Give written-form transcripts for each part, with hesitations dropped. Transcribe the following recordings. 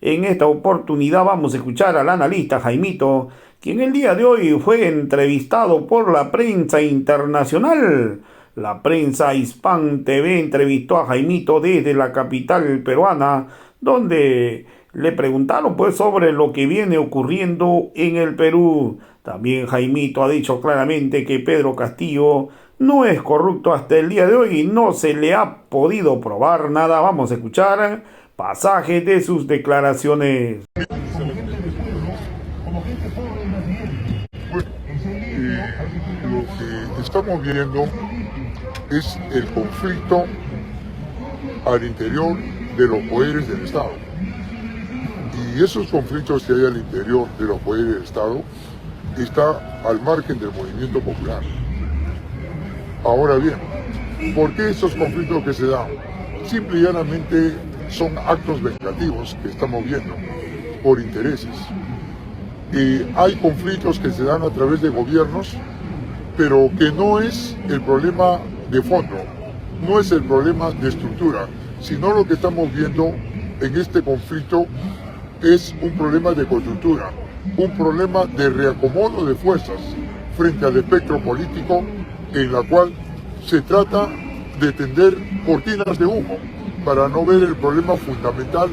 En esta oportunidad vamos a escuchar al analista Jaimito, quien el día de hoy fue entrevistado por la prensa internacional. La prensa Hispan TV entrevistó a Jaimito desde la capital peruana, donde le preguntaron pues sobre lo que viene ocurriendo en el Perú. También Jaimito ha dicho claramente que Pedro Castillo no es corrupto hasta el día de hoy y no se le ha podido probar nada. Vamos a escuchar pasajes de sus declaraciones. Lo que estamos viendo es el conflicto al interior de los poderes del Estado. Y esos conflictos que hay al interior de los poderes del Estado está al margen del movimiento popular. Ahora bien, ¿por qué esos conflictos que se dan? Simple y llanamente son actos vengativos que estamos viendo por intereses. Hay conflictos que se dan a través de gobiernos, pero que no es el problema de fondo, no es el problema de estructura, sino lo que estamos viendo en este conflicto es un problema de coyuntura, un problema de reacomodo de fuerzas frente al espectro político, en la cual se trata de tender cortinas de humo para no ver el problema fundamental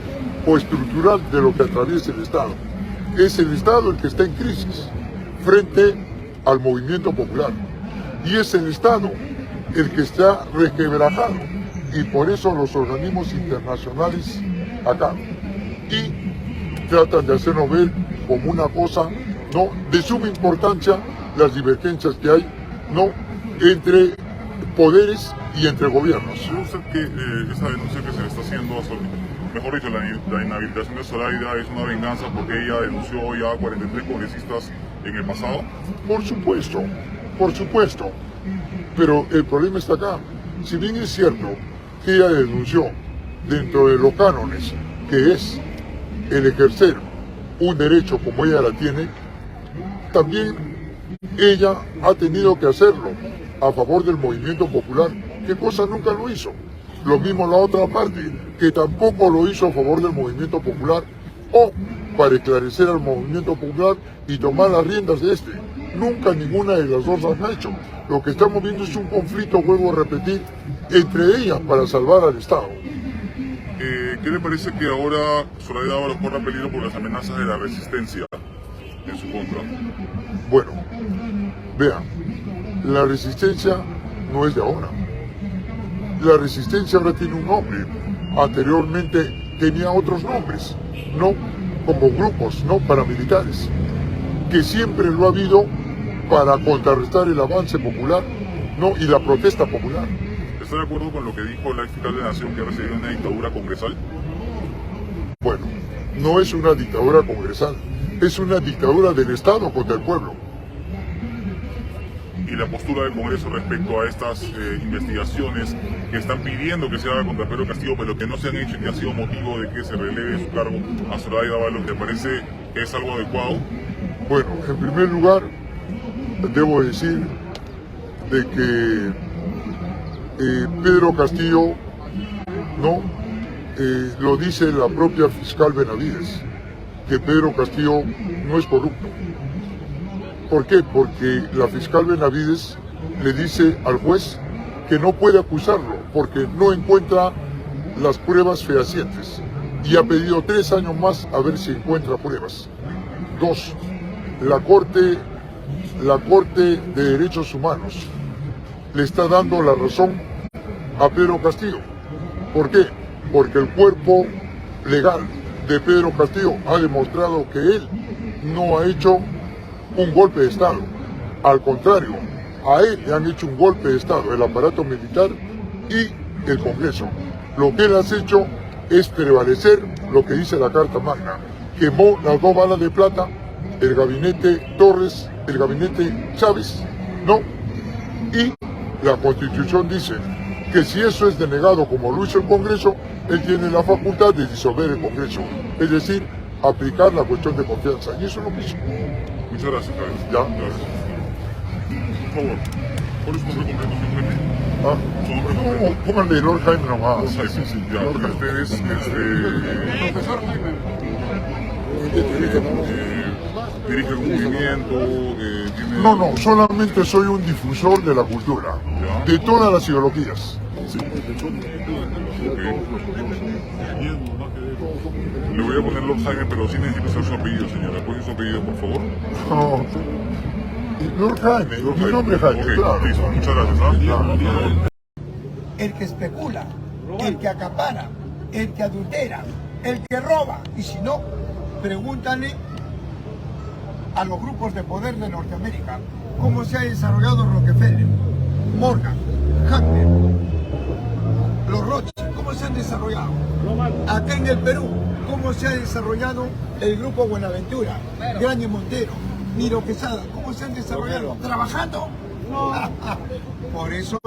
o estructural de lo que atraviesa el Estado. Es el Estado el que está en crisis frente al movimiento popular y es el Estado el que está resquebrajado, y por eso los organismos internacionales acá y tratan de hacernos ver como una cosa no de suma importancia las divergencias que hay no entre poderes y entre gobiernos. ¿Cree usted que esa denuncia que se le está haciendo, mejor dicho, la inhabilitación de Zoraida es una venganza porque ella denunció ya a 43 congresistas en el pasado? Por supuesto, pero el problema está acá. Si bien es cierto que ella denunció dentro de los cánones, que es el ejercer un derecho como ella la tiene, también ella ha tenido que hacerlo a favor del movimiento popular, que cosa nunca lo hizo. Lo mismo la otra parte, que tampoco lo hizo a favor del movimiento popular o para esclarecer al movimiento popular y tomar las riendas de este. Nunca ninguna de las dos han hecho. Lo que estamos viendo es un conflicto, vuelvo a repetir, entre ellas para salvar al Estado. ¿Qué le parece que ahora Zoraida Ábalos corra peligro por las amenazas de la resistencia en su contra? Bueno, vean, la resistencia no es de ahora. La resistencia ahora tiene un nombre. Anteriormente tenía otros nombres, no como grupos, no paramilitares, que siempre lo ha habido para contrarrestar el avance popular, no, y la protesta popular. ¿Está de acuerdo con lo que dijo la ex fiscal de Nación que recibió una dictadura congresal? Bueno, no es una dictadura congresal, es una dictadura del Estado contra el pueblo. Y la postura del Congreso respecto a estas investigaciones que están pidiendo que se haga contra Pedro Castillo, pero que no se han hecho y que ha sido motivo de que se releve su cargo a Zoraida Ábalos, ¿te parece que es algo adecuado? Bueno, en primer lugar, debo decir de que Pedro Castillo, no, lo dice la propia fiscal Benavides, que Pedro Castillo no es corrupto. ¿Por qué? Porque la fiscal Benavides le dice al juez que no puede acusarlo porque no encuentra las pruebas fehacientes y ha pedido 3 años más a ver si encuentra pruebas. 2. La Corte de Derechos Humanos le está dando la razón a Pedro Castillo. ¿Por qué? Porque el cuerpo legal de Pedro Castillo ha demostrado que él no ha hecho un golpe de Estado. Al contrario, a él le han hecho un golpe de Estado, el aparato militar y el Congreso. Lo que él ha hecho es prevalecer lo que dice la Carta Magna. Quemó las 2 balas de plata, el gabinete Torres, el gabinete Chávez, ¿no? Y la Constitución dice que si eso es denegado como lo hizo el Congreso, él tiene la facultad de disolver el Congreso, es decir, aplicar la cuestión de confianza. Y eso es lo que hizo. Muchas gracias, Javier. Ya. Gracias. Por favor, ¿cuál es su nombre completo, señor Jaime? Ah, Su nombre completo. no, pónganle Lord Jaime nomás. Sí, sí, sí, ya. Lord Jaime. Usted es Profesor Jaime. dirige un movimiento, tiene... No, solamente soy un difusor de la cultura, de todas las ideologías. Sí. Le voy a poner Lord Jaime, pero sí necesito saber su apellido, señora. ¿Puede su apellido, por favor? No. Lord Jaime, mi nombre es Jaime, Ok, claro. listo, muchas gracias. ¿Ah? El que especula, el que acapara, el que adultera, el que roba. Y si no, pregúntale a los grupos de poder de Norteamérica cómo se ha desarrollado Rockefeller, Morgan, Hammer, los Rothschild, cómo se han desarrollado. Acá en el Perú, cómo se ha desarrollado el grupo Buenaventura, Graña Montero, Miro Quesada, cómo se han desarrollado. ¿Trabajando? Por eso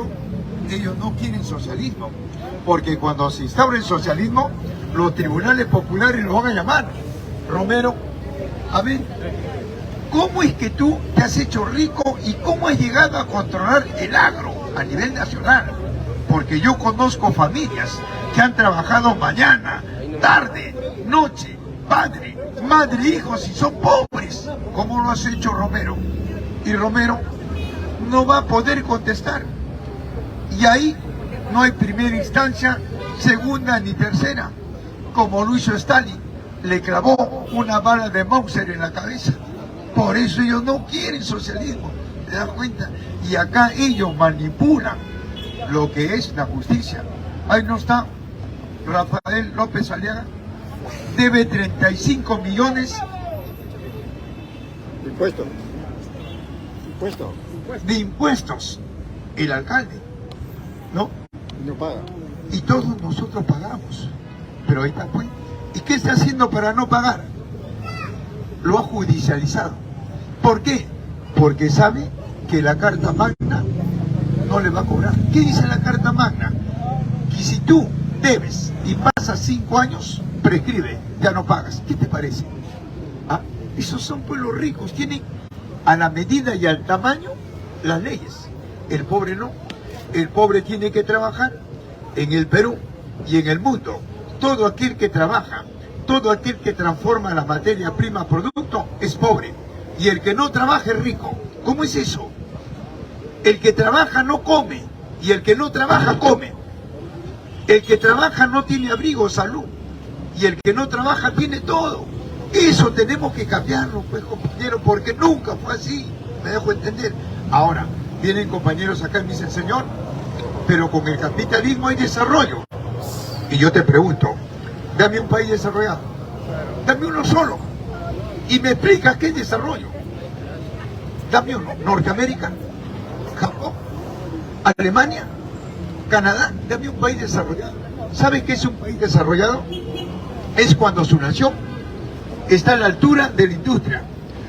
ellos no quieren socialismo, porque cuando se instaure el socialismo, los tribunales populares los van a llamar. Romero, a ver, ¿cómo es que tú te has hecho rico y cómo has llegado a controlar el agro a nivel nacional? Porque yo conozco familias que han trabajado mañana, tarde, noche, padre, madre, hijos y son pobres. ¿Cómo lo has hecho, Romero? Y Romero no va a poder contestar. Y ahí no hay primera instancia, segunda ni tercera. Como lo hizo Stalin, le clavó una bala de Mauser en la cabeza. Por eso ellos no quieren socialismo, ¿te das cuenta? Y acá ellos manipulan lo que es la justicia. Ahí no está Rafael López Aliaga, debe 35 millones de impuestos, el alcalde, ¿no? No paga. Y todos nosotros pagamos, pero ahí está, pues. ¿Y qué está haciendo para no pagar? Lo ha judicializado. ¿Por qué? Porque sabe que la Carta Magna no le va a cobrar. ¿Qué dice la Carta Magna? Que si tú debes y pasas 5 años, prescribe, ya no pagas. ¿Qué te parece? ¿Ah? Esos son pueblos ricos, tienen a la medida y al tamaño las leyes. El pobre no. El pobre tiene que trabajar en el Perú y en el mundo. Todo aquel que trabaja, todo aquel que transforma la materia prima a producto es pobre. Y el que no trabaja es rico. ¿Cómo es eso? El que trabaja no come y el que no trabaja come. El que trabaja no tiene abrigo, salud, y el que no trabaja tiene todo. Eso tenemos que cambiarlo, pues, compañero, porque nunca fue así. Me dejo entender. Ahora, vienen compañeros acá y me dicen, señor, pero con el capitalismo hay desarrollo. Y yo te pregunto, dame un país desarrollado, dame uno solo, y me explicas qué es desarrollo. Dame uno, Norteamérica, Japón, Alemania, Canadá, dame un país desarrollado. ¿Sabes qué es un país desarrollado? Es cuando su nación está a la altura de la industria.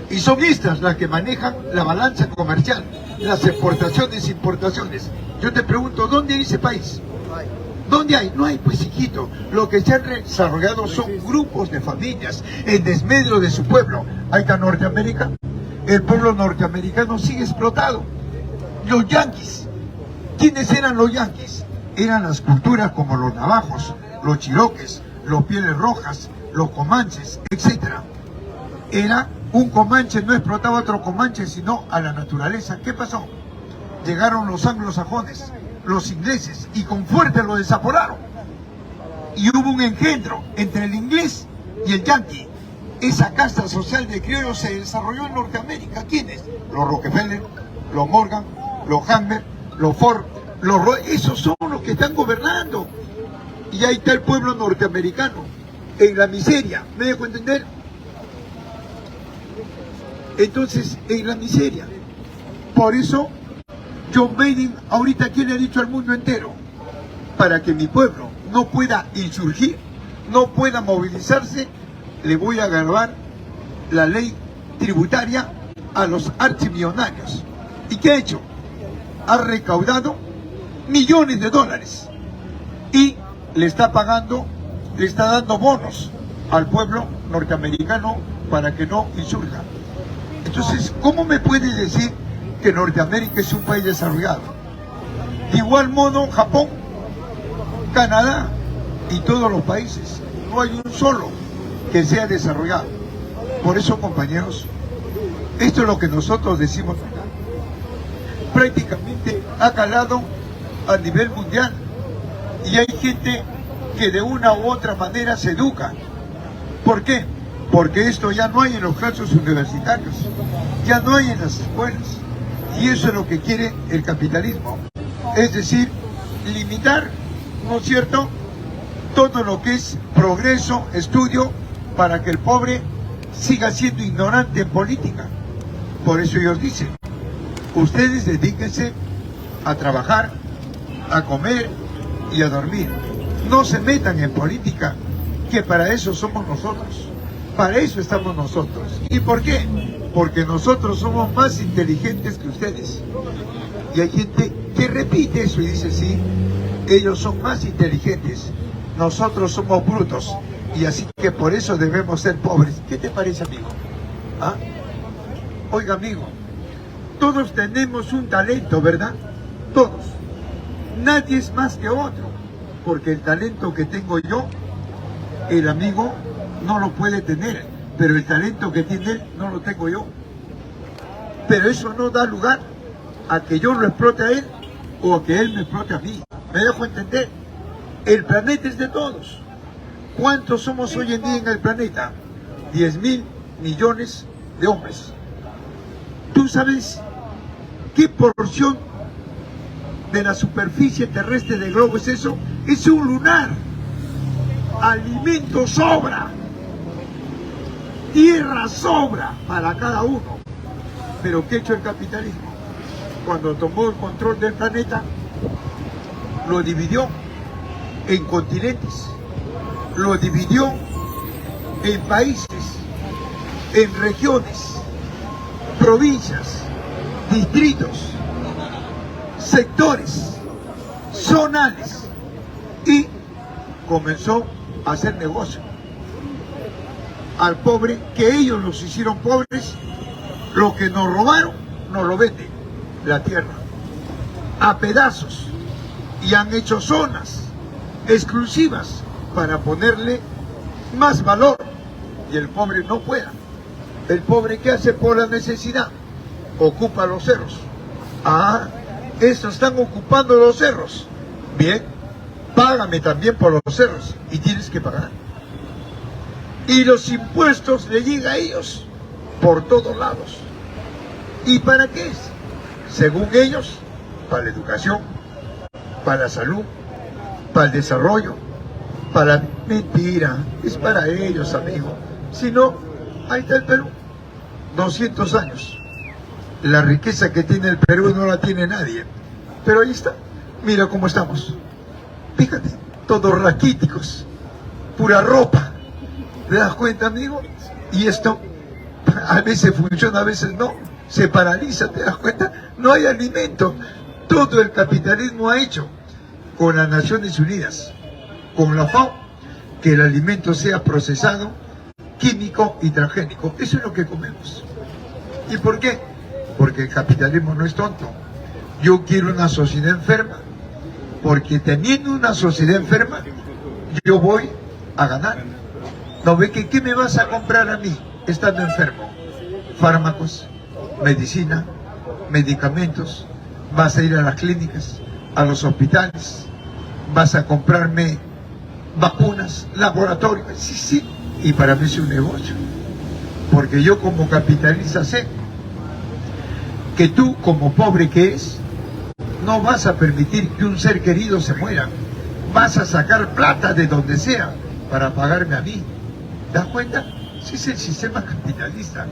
Y son estas las que manejan la balanza comercial, las exportaciones e importaciones. Yo te pregunto, ¿dónde hay ese país? ¿Dónde hay? No hay, pues, hijito. Lo que se han desarrollado son grupos de familias en desmedro de su pueblo. Ahí está Norteamérica. El pueblo norteamericano sigue explotado. Los yanquis. ¿Quiénes eran los yanquis? Eran las culturas como los navajos, los chiroques, los pieles rojas, los comanches, etc. Era un comanche, no explotaba a otro comanche, sino a la naturaleza. ¿Qué pasó? Llegaron los anglosajones, los ingleses, y con fuerza lo desaforaron. Y hubo un engendro entre el inglés y el yanqui. Esa casta social de criollos se desarrolló en Norteamérica. ¿Quiénes? Los Rockefeller, los Morgan, los Hammer, los Ford, esos son los que están gobernando. Y ahí está el pueblo norteamericano, en la miseria. ¿Me dejo entender? Entonces, en la miseria. Por eso, John Biden ahorita, ¿quién le ha dicho al mundo entero? Para que mi pueblo no pueda insurgir, no pueda movilizarse, le voy a grabar la ley tributaria a los archimillonarios. ¿Y qué ha hecho? Ha recaudado millones de dólares y le está pagando, le está dando bonos al pueblo norteamericano para que no insurja. Entonces, ¿cómo me puedes decir que Norteamérica es un país desarrollado? De igual modo, Japón, Canadá y todos los países, no hay un solo que sea desarrollado. Por eso, compañeros, esto es lo que nosotros decimos acá. Prácticamente ha calado a nivel mundial y hay gente que de una u otra manera se educa. ¿Por qué? Porque esto ya no hay en los claustros universitarios, ya no hay en las escuelas, y eso es lo que quiere el capitalismo, es decir, limitar, ¿no es cierto?, todo lo que es progreso, estudio, para que el pobre siga siendo ignorante en política. Por eso ellos dicen, ustedes dedíquense a trabajar, a comer y a dormir. No se metan en política, que para eso somos nosotros. Para eso estamos nosotros. ¿Y por qué? Porque nosotros somos más inteligentes que ustedes. Y hay gente que repite eso y dice, sí, ellos son más inteligentes, nosotros somos brutos, y así que por eso debemos ser pobres. ¿Qué te parece, amigo? ¿Ah? Oiga, amigo, todos tenemos un talento, ¿verdad? Todos. Nadie es más que otro, porque el talento que tengo yo, el amigo no lo puede tener, pero el talento que tiene él no lo tengo yo. Pero eso no da lugar a que yo lo explote a él o a que él me explote a mí. ¿Me dejo entender? El planeta es de todos. ¿Cuántos somos hoy en día en el planeta? 10.000 millones de hombres. ¿Tú sabes qué porción de la superficie terrestre del globo es eso? Es un lunar. Alimento sobra. Tierra sobra para cada uno. Pero ¿qué ha hecho el capitalismo? Cuando tomó el control del planeta, lo dividió en continentes, lo dividió en países, en regiones, provincias, distritos, sectores, zonales, y comenzó a hacer negocio. Al pobre, que ellos los hicieron pobres, lo que nos robaron, nos lo venden, la tierra, a pedazos, y han hecho zonas exclusivas para ponerle más valor, y el pobre no pueda. El pobre, ¿qué hace por la necesidad? Ocupa los cerros. Ah, estos están ocupando los cerros. Bien, págame también por los cerros, y tienes que pagar. Y los impuestos le llegan a ellos por todos lados. ¿Y para qué es? Según ellos, para la educación, para la salud, para el desarrollo, para... Mentira, es para ellos, amigo. Si no, ahí está el Perú, 200 años. La riqueza que tiene el Perú no la tiene nadie, pero ahí está. Mira cómo estamos. Fíjate, todos raquíticos, pura ropa. ¿Te das cuenta, amigo? Y esto a veces funciona, a veces no. Se paraliza, ¿te das cuenta? No hay alimento. Todo el capitalismo ha hecho con las Naciones Unidas, con la FAO, que el alimento sea procesado, químico y transgénico. Eso es lo que comemos. ¿Y por qué? Porque el capitalismo no es tonto. Yo quiero una sociedad enferma, porque teniendo una sociedad enferma, yo voy a ganar. ¿No ve que qué me vas a comprar a mí estando enfermo? Fármacos, medicina, medicamentos, vas a ir a las clínicas, a los hospitales, vas a comprarme vacunas, laboratorios, sí, y para mí es un negocio, porque yo como capitalista sé que tú como pobre que es, no vas a permitir que un ser querido se muera, vas a sacar plata de donde sea para pagarme a mí. ¿Te das cuenta? Sí, es el sistema capitalista.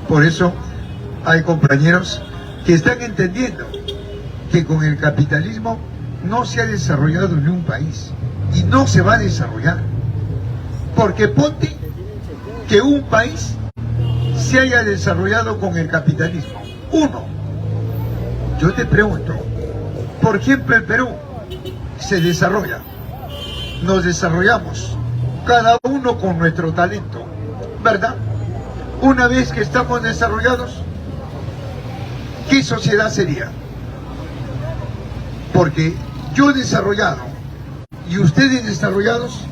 Por eso hay compañeros que están entendiendo que con el capitalismo no se ha desarrollado ni un país y no se va a desarrollar. Porque ponte que un país se haya desarrollado con el capitalismo. Uno. Yo te pregunto, por ejemplo, el Perú se desarrolla. Nos desarrollamos, cada uno con nuestro talento, ¿verdad? Una vez que estamos desarrollados, ¿qué sociedad sería? Porque yo desarrollado y ustedes desarrollados,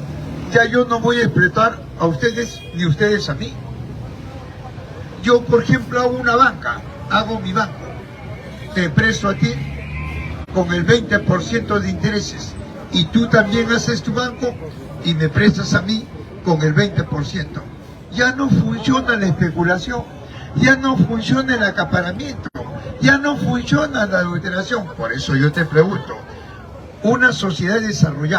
ya yo no voy a explotar a ustedes ni ustedes a mí. Yo, por ejemplo, hago una banca, hago mi banco, te presto a ti con el 20% de intereses y tú también haces tu banco y me prestas a mí con el 20%. Ya no funciona la especulación, ya no funciona el acaparamiento, ya no funciona la adulteración. Por eso yo te pregunto, una sociedad desarrollada